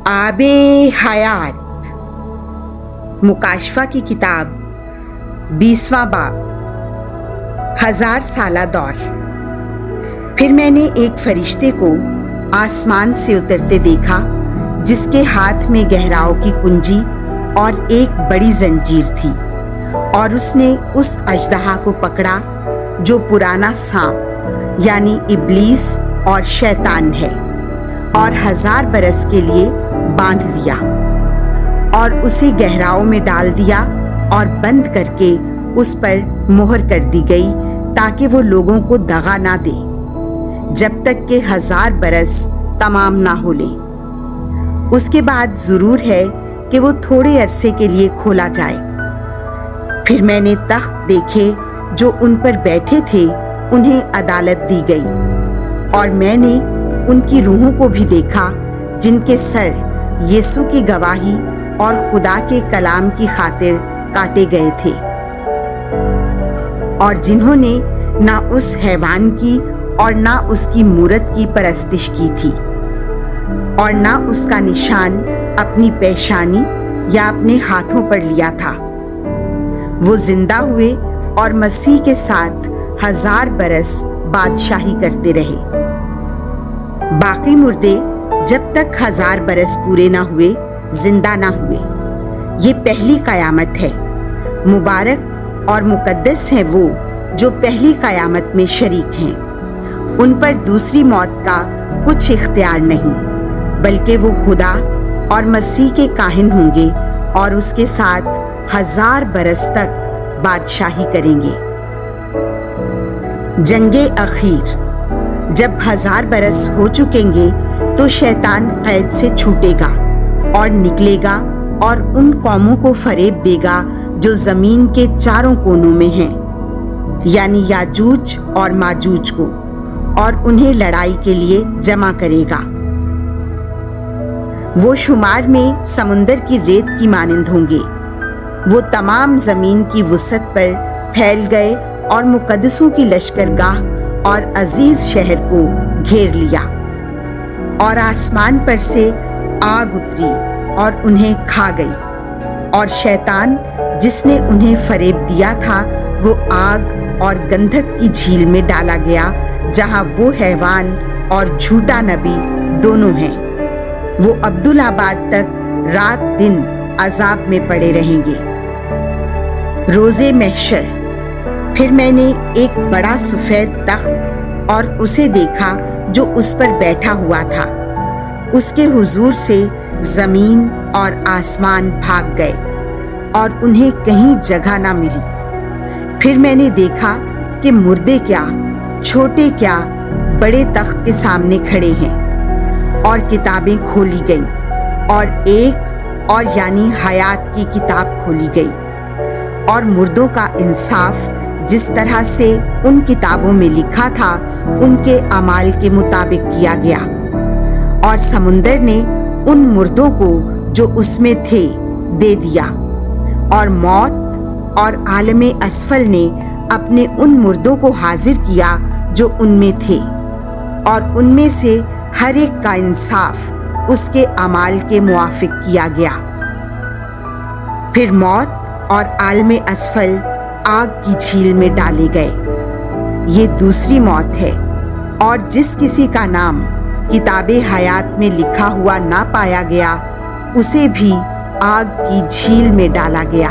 आब हयात मुकाशफा की किताब 20वां बाब 1000 साला दौर। फिर मैंने एक फरिश्ते को आसमान से उतरते देखा जिसके हाथ में गहराओं की कुंजी और एक बड़ी जंजीर थी, और उसने उस अजदहा को पकड़ा जो पुराना सांप यानी इब्लीस और शैतान है, और 1000 बरस के लिए बांध दिया और उसे गहराओं में डाल दिया और बंद करके उस पर मोहर कर दी गई ताकि वो लोगों को दगा ना दे जब तक कि 1000 बरस तमाम ना हो ले। उसके बाद जरूर है कि वो थोड़े अरसे के लिए खोला जाए। फिर मैंने तख्त देखे जो उन पर बैठे थे, उन्हें अदालत दी गई, और मैंने उनकी रूहों को भी देखा जिनके सर यीशु की गवाही और खुदा के कलाम की खातिर काटे गए थे, और जिन्होंने ना उस हैवान की और ना उसकी मूरत की परस्तिश की थी, और ना उसका निशान अपनी पेशानी या अपने हाथों पर लिया था। वो जिंदा हुए और मसीह के साथ 1000 बरस बादशाही करते रहे। बाकी मुर्दे जब तक 1000 बरस पूरे ना हुए जिंदा ना हुए। ये पहली कयामत है। मुबारक और मुकद्दस है वो जो पहली कयामत में शरीक हैं। उन पर दूसरी मौत का कुछ इख्तियार नहीं, बल्कि वो खुदा और मसीह के काहिन होंगे और उसके साथ 1000 बरस तक बादशाही करेंगे। जंगे अखीर। जब 1000 बरस हो चुकेंगे तो शैतान कैद से छूटेगा और निकलेगा और उन कौमों को फरेब देगा जो जमीन के चारों कोनों में हैं, यानी याजूज और माजूज को, और उन्हें लड़ाई के लिए जमा करेगा। वो शुमार में समुंदर की रेत की मानिंद होंगे। वो तमाम जमीन की वुसअत पर फैल गए और मुकद्दसों की लश्करगाह और अजीज शहर को घेर लिया, और आसमान पर से आग उतरी और उन्हें खा गई, और शैतान जिसने उन्हें फरेब दिया था वो आग और गंधक की झील में डाला गया, जहां वो हैवान और झूठा नबी दोनों हैं। वो अब्दुलाबाद तक रात दिन अजाब में पड़े रहेंगे। रोज़े महशर। फिर मैंने एक बड़ा सफेद तख्त और उसे देखा जो उस पर बैठा हुआ था। उसके हुजूर से जमीन और आसमान भाग गए और उन्हें कहीं जगह ना मिली। फिर मैंने देखा कि मुर्दे क्या, छोटे क्या, बड़े तख्त के सामने खड़े हैं, और किताबें खोली गईं, और एक और यानी हयात की किताब खोली गई, और मुर्दों का इंसाफ जिस तरह से उन किताबों में लिखा था उनके अमाल के मुताबिक किया गया। और समुंदर ने उन मुर्दों को जो उसमें थे दे दिया, और मौत और आलमे असफल ने अपने उन मुर्दों को हाजिर किया जो उनमें थे, और उनमें से हर एक का इंसाफ उसके अमाल के मुआफिक किया गया। फिर मौत और आलमे असफल आग की झील में डाले गए। ये दूसरी मौत है, और जिस किसी का नाम किताबे हयात में लिखा हुआ ना पाया गया उसे भी आग की झील में डाला गया।